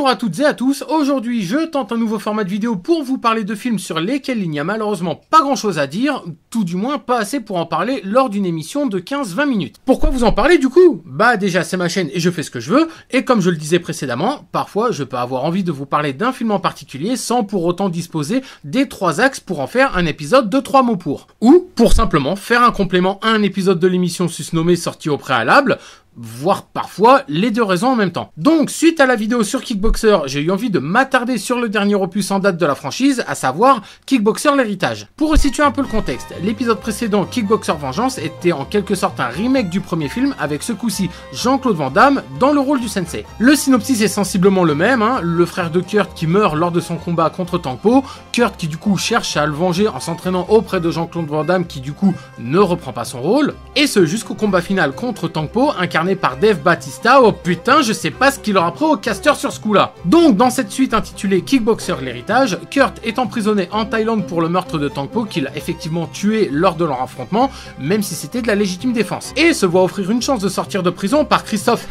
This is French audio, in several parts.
Bonjour à toutes et à tous, aujourd'hui je tente un nouveau format de vidéo pour vous parler de films sur lesquels il n'y a malheureusement pas grand chose à dire, tout du moins pas assez pour en parler lors d'une émission de 15-20 minutes. Pourquoi vous en parler du coup? Bah déjà c'est ma chaîne et je fais ce que je veux, et comme je le disais précédemment, parfois je peux avoir envie de vous parler d'un film en particulier sans pour autant disposer des 3 axes pour en faire un épisode de 3 mots pour. Ou pour simplement faire un complément à un épisode de l'émission susnommée sorti au préalable, voire parfois les deux raisons en même temps. Donc, suite à la vidéo sur Kickboxer, j'ai eu envie de m'attarder sur le dernier opus en date de la franchise, à savoir Kickboxer l'héritage. Pour resituer un peu le contexte, l'épisode précédent, Kickboxer Vengeance, était en quelque sorte un remake du premier film, avec ce coup-ci Jean-Claude Van Damme dans le rôle du sensei. Le synopsis est sensiblement le même, le frère de Kurt qui meurt lors de son combat contre Tangpo, Kurt qui du coup cherche à le venger en s'entraînant auprès de Jean-Claude Van Damme qui du coup ne reprend pas son rôle, et ce jusqu'au combat final contre Tangpo, incarné par Dave Bautista. Oh putain, je sais pas ce qu'il aura pris au caster sur ce coup-là. Donc, dans cette suite intitulée Kickboxer l'héritage, Kurt est emprisonné en Thaïlande pour le meurtre de Tangpo qu'il a effectivement tué lors de leur affrontement, même si c'était de la légitime défense. Et se voit offrir une chance de sortir de prison par Christophe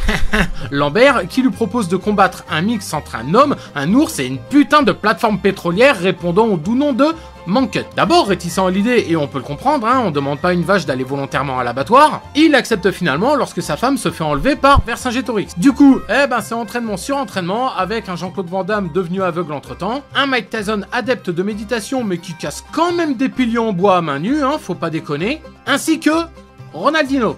Lambert, qui lui propose de combattre un mix entre un homme, un ours et une putain de plateforme pétrolière répondant au doux nom de Monk. D'abord réticent à l'idée, et on peut le comprendre, on demande pas à une vache d'aller volontairement à l'abattoir, il accepte finalement lorsque sa femme se fait enlever par Vercingétorix. Du coup, c'est entraînement sur entraînement, avec un Jean-Claude Van Damme devenu aveugle entre temps, un Mike Tyson adepte de méditation mais qui casse quand même des piliers en bois à main nue, faut pas déconner, ainsi que Ronaldinho.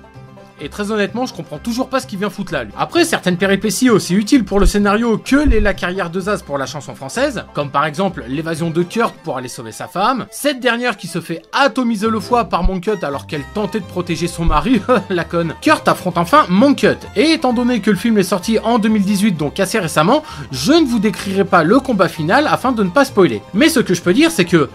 Et très honnêtement, je comprends toujours pas ce qu'il vient foutre là, lui. Après, certaines péripéties aussi utiles pour le scénario que la carrière de Zaz pour la chanson française, comme par exemple l'évasion de Kurt pour aller sauver sa femme, cette dernière qui se fait atomiser le foie par Monk alors qu'elle tentait de protéger son mari, la conne. Kurt affronte enfin Monk, et étant donné que le film est sorti en 2018, donc assez récemment, je ne vous décrirai pas le combat final afin de ne pas spoiler. Mais ce que je peux dire, c'est que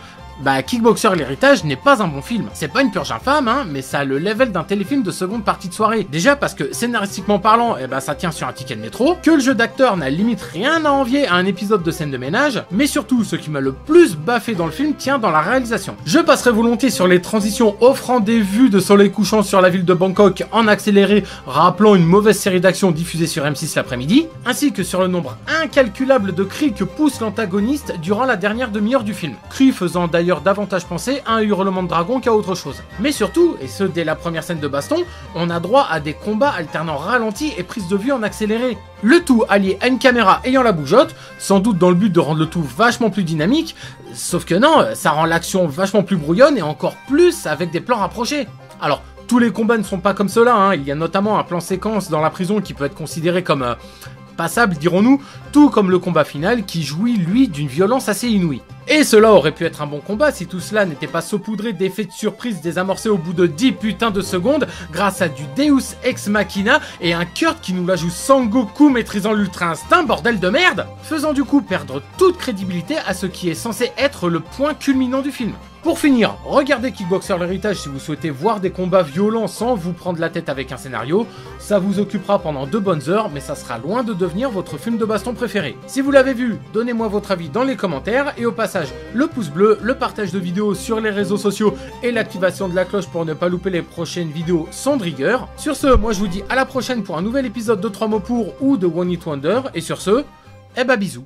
Kickboxer l'héritage n'est pas un bon film. C'est pas une purge infâme, mais ça a le level d'un téléfilm de seconde partie de soirée. Déjà parce que scénaristiquement parlant, ça tient sur un ticket de métro, que le jeu d'acteur n'a limite rien à envier à un épisode de scène de ménage, mais surtout, ce qui m'a le plus baffé dans le film tient dans la réalisation. Je passerai volontiers sur les transitions offrant des vues de soleil couchant sur la ville de Bangkok en accéléré, rappelant une mauvaise série d'action diffusée sur M6 l'après-midi, ainsi que sur le nombre incalculable de cris que pousse l'antagoniste durant la dernière demi-heure du film. Cris faisant d'ailleurs davantage penser à un hurlement de dragon qu'à autre chose. Mais surtout, et ce dès la première scène de baston, on a droit à des combats alternant ralenti et prise de vue en accéléré. Le tout allié à une caméra ayant la bougeotte, sans doute dans le but de rendre le tout vachement plus dynamique, sauf que non, ça rend l'action vachement plus brouillonne et encore plus avec des plans rapprochés. Alors, tous les combats ne sont pas comme cela, il y a notamment un plan séquence dans la prison qui peut être considéré comme passable, dirons-nous, tout comme le combat final qui jouit, lui, d'une violence assez inouïe. Et cela aurait pu être un bon combat si tout cela n'était pas saupoudré d'effets de surprise désamorcés au bout de 10 putains de secondes grâce à du Deus Ex Machina et un Kurt qui nous la joue Sangoku maîtrisant l'Ultra Instinct, bordel de merde, faisant du coup perdre toute crédibilité à ce qui est censé être le point culminant du film. Pour finir, regardez Kickboxer l'héritage si vous souhaitez voir des combats violents sans vous prendre la tête avec un scénario. Ça vous occupera pendant 2 bonnes heures, mais ça sera loin de devenir votre film de baston préféré. Si vous l'avez vu, donnez-moi votre avis dans les commentaires, et au passage, le pouce bleu, le partage de vidéos sur les réseaux sociaux et l'activation de la cloche pour ne pas louper les prochaines vidéos sont de rigueur. Sur ce, moi je vous dis à la prochaine pour un nouvel épisode de 3 mots pour ou de One Hit Wonder, et sur ce, bisous.